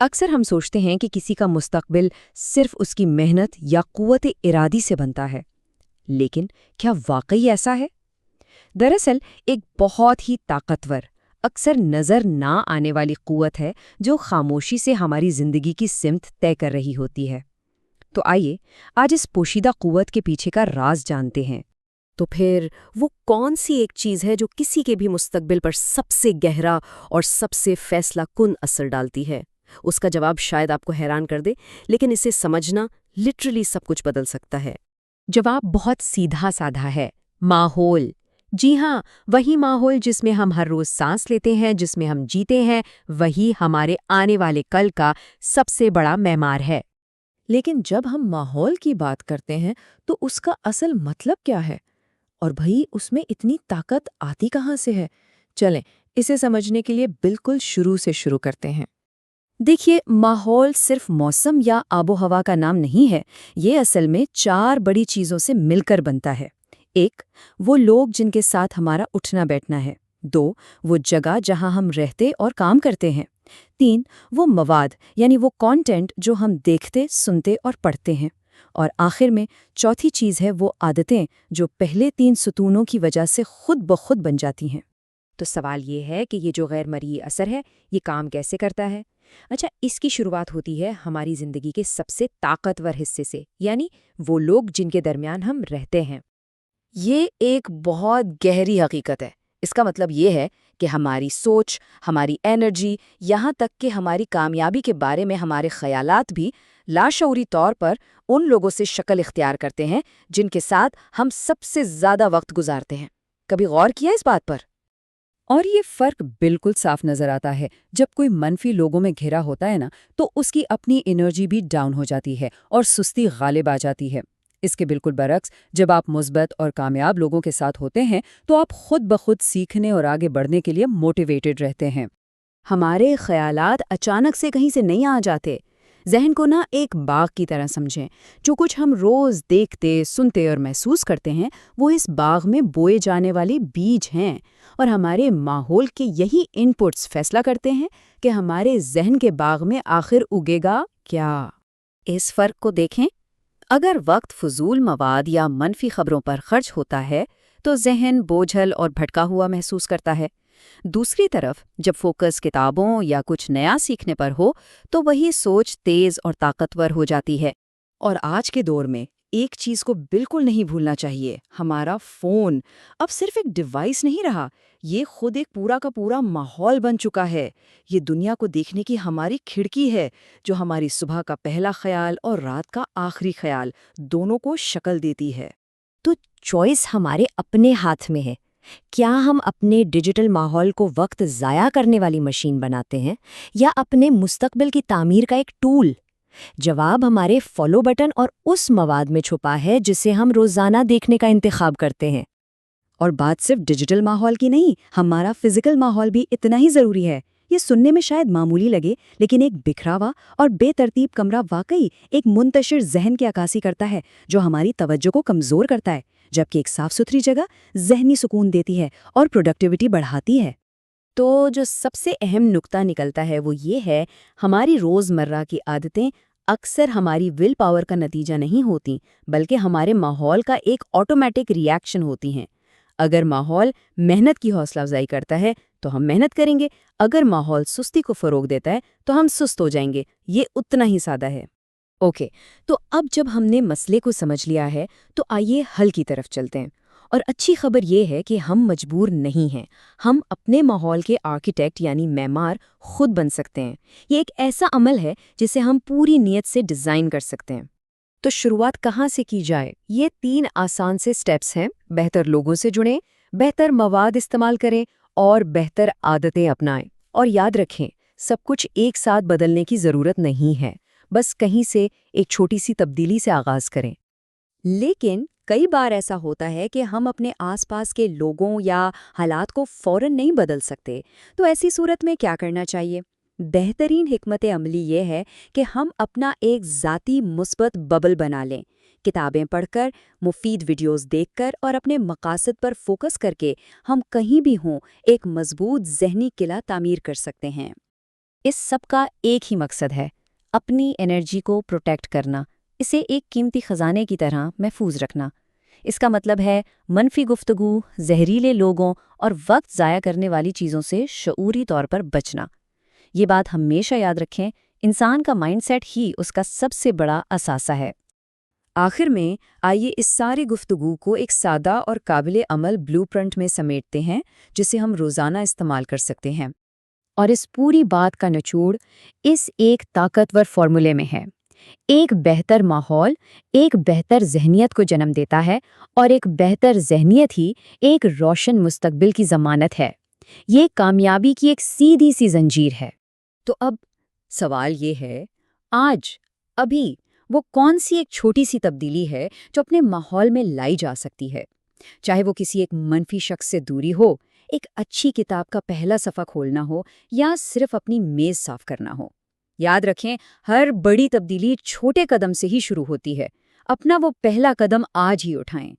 अक्सर हम सोचते हैं कि किसी का मुस्तकबिल सिर्फ उसकी मेहनत या कुव्वत इरादी से बनता है, लेकिन क्या वाकई ऐसा है? दरअसल एक बहुत ही ताकतवर, अक्सर नजर ना आने वाली कुव्वत है जो खामोशी से हमारी जिंदगी की सिमत तय कर रही होती है। तो आइए आज इस पोशीदा कुव्वत के पीछे का राज जानते हैं। तो फिर वो कौन सी एक चीज़ है जो किसी के भी मुस्तकबिल पर सबसे गहरा और सबसे फैसला कुन असर डालती है? उसका जवाब शायद आपको हैरान कर दे, लेकिन इसे समझना लिटरली सब कुछ बदल सकता है। जवाब बहुत सीधा साधा है, माहौल। जी हाँ, वही माहौल जिसमें हम हर रोज सांस लेते हैं, जिसमें हम जीते हैं, वही हमारे आने वाले कल का सबसे बड़ा मेहमान है। लेकिन जब हम माहौल की बात करते हैं तो उसका असल मतलब क्या है? और भई उसमें इतनी ताकत आती कहाँ से है? चलें, इसे समझने के लिए बिल्कुल शुरू से शुरू करते हैं। देखिए, माहौल सिर्फ मौसम या आबो हवा का नाम नहीं है। ये असल में 4 बड़ी चीज़ों से मिलकर बनता है। 1, वो लोग जिनके साथ हमारा उठना बैठना है। 2, वो जगह जहाँ हम रहते और काम करते हैं। 3, वो मवाद यानी वो कंटेंट जो हम देखते, सुनते और पढ़ते हैं। और आखिर में चौथी चीज़ है वो आदतें जो पहले 3 सुतूनों की वजह से खुद ब खुद बन जाती हैं। तो सवाल ये है कि ये जो गैर मर्ई असर है, ये काम कैसे करता है? अच्छा, इसकी शुरुआत होती है हमारी जिंदगी के सबसे ताकतवर हिस्से से, यानी वो लोग जिनके दरमियान हम रहते हैं। ये एक बहुत गहरी हकीकत है। इसका मतलब ये है कि हमारी सोच, हमारी एनर्जी, यहाँ तक कि हमारी कामयाबी के बारे में हमारे ख़यालात भी लाशऊरी तौर पर उन लोगों से शक्ल इख्तियार करते हैं जिनके साथ हम सबसे ज़्यादा वक्त गुजारते हैं। कभी गौर किया इस बात पर? और ये फर्क बिल्कुल साफ नजर आता है। जब कोई मनफी लोगों में घिरा होता है ना, तो उसकी अपनी एनर्जी भी डाउन हो जाती है और सुस्ती गालिब आ जाती है। इसके बिल्कुल बरक्स, जब आप मुस्बत और कामयाब लोगों के साथ होते हैं तो आप खुद ब खुद सीखने और आगे बढ़ने के लिए मोटिवेटेड रहते हैं। हमारे ख़यालात अचानक से कहीं से नहीं आ जाते। ज़हन को ना एक बाग की तरह समझें। जो कुछ हम रोज़ देखते, सुनते और महसूस करते हैं, वो इस बाग में बोए जाने वाले बीज हैं। और हमारे माहौल के यही इनपुट्स फैसला करते हैं कि हमारे ज़हन के बाग में आखिर उगेगा क्या। इस फ़र्क को देखें। अगर वक्त फजूल मवाद या मनफी खबरों पर खर्च होता है तो ज़हन बोझल और भटका हुआ महसूस करता है। दूसरी तरफ जब फोकस किताबों या कुछ नया सीखने पर हो तो वही सोच तेज और ताकतवर हो जाती है। और आज के दौर में एक चीज को बिल्कुल नहीं भूलना चाहिए, हमारा फोन अब सिर्फ एक डिवाइस नहीं रहा, ये खुद एक पूरा का पूरा माहौल बन चुका है। ये दुनिया को देखने की हमारी खिड़की है, जो हमारी सुबह का पहला ख्याल और रात का आखिरी ख्याल दोनों को शक्ल देती है। तो चॉइस हमारे अपने हाथ में है। क्या हम अपने डिजिटल माहौल को वक्त ज़ाया करने वाली मशीन बनाते हैं या अपने मुस्तकबिल की तामीर का एक टूल? जवाब हमारे फॉलो बटन और उस मवाद में छुपा है जिसे हम रोज़ाना देखने का इंतखाब करते हैं। और बात सिर्फ डिजिटल माहौल की नहीं, हमारा फिजिकल माहौल भी इतना ही ज़रूरी है। ये सुनने में शायद मामूली लगे, लेकिन एक बिखरा हुआ और बेतरतीब कमरा वाकई एक मुंतशिर जहन की अक्कासी करता है, जो हमारी तवज्जो को कमज़ोर करता है, जबकि एक साफ सुथरी जगह ज़हनी सुकून देती है और प्रोडक्टिविटी बढ़ाती है। तो जो सबसे अहम नुक्ता निकलता है वो ये है, हमारी रोज़मर्रा की आदतें अक्सर हमारी विल पावर का नतीजा नहीं होती, बल्कि हमारे माहौल का एक ऑटोमेटिक रिएक्शन होती हैं। अगर माहौल मेहनत की हौसला अफजाई करता है तो हम मेहनत करेंगे, अगर माहौल सुस्ती को फ़रोग देता है तो हम सुस्त हो जाएंगे। ये उतना ही सादा है। ओके, तो अब जब हमने मसले को समझ लिया है तो आइए हल की तरफ चलते हैं। और अच्छी खबर ये है कि हम मजबूर नहीं हैं। हम अपने माहौल के आर्किटेक्ट यानी मैमार खुद बन सकते हैं। ये एक ऐसा अमल है जिसे हम पूरी नीयत से डिज़ाइन कर सकते हैं। तो शुरुआत कहाँ से की जाए? ये 3 आसान से स्टेप्स हैं। बेहतर लोगों से जुड़ें, बेहतर मवाद इस्तेमाल करें और बेहतर आदतें अपनाएं। और याद रखें, सब कुछ एक साथ बदलने की ज़रूरत नहीं है। बस कहीं से एक छोटी सी तब्दीली से आगाज़ करें। लेकिन कई बार ऐसा होता है कि हम अपने आसपास के लोगों या हालात को फ़ौरन नहीं बदल सकते। तो ऐसी सूरत में क्या करना चाहिए? बेहतरीन हिकमत अमली ये है कि हम अपना एक ज़ाती मुस्बत बबल बना लें। किताबें पढ़कर, मुफीद वीडियोस देखकर और अपने मकासद पर फोकस करके हम कहीं भी हों एक मजबूत ज़हनी किला तामीर कर सकते हैं। اس سب کا ایک ہی مقصد ہے، اپنی انرجی کو پروٹیکٹ کرنا، اسے ایک قیمتی خزانے کی طرح محفوظ رکھنا۔ اس کا مطلب ہے منفی گفتگو، زہریلے لوگوں اور وقت ضائع کرنے والی چیزوں سے شعوری طور پر بچنا۔ یہ بات ہمیشہ یاد رکھیں، انسان کا مائنڈ سیٹ ہی اس کا سب سے بڑا اثاثہ ہے۔ آخر میں آئیے اس ساری گفتگو کو ایک سادہ اور قابل عمل بلو پرنٹ میں سمیٹتے ہیں جسے ہم روزانہ استعمال کر سکتے ہیں۔ اور اس پوری بات کا نچوڑ اس ایک طاقتور فارمولے میں ہے: ایک بہتر ماحول ایک بہتر ذہنیت کو جنم دیتا ہے، اور ایک بہتر ذہنیت ہی ایک روشن مستقبل کی ضمانت ہے۔ یہ کامیابی کی ایک سیدھی سی زنجیر ہے۔ تو اب سوال یہ ہے، آج ابھی وہ کون سی ایک چھوٹی سی تبدیلی ہے جو اپنے ماحول میں لائی جا سکتی ہے؟ چاہے وہ کسی ایک منفی شخص سے دوری ہو، ایک اچھی کتاب کا پہلا صفحہ کھولنا ہو، یا صرف اپنی میز صاف کرنا ہو۔ یاد رکھیں، ہر بڑی تبدیلی چھوٹے قدم سے ہی شروع ہوتی ہے۔ اپنا وہ پہلا قدم آج ہی اٹھائیں۔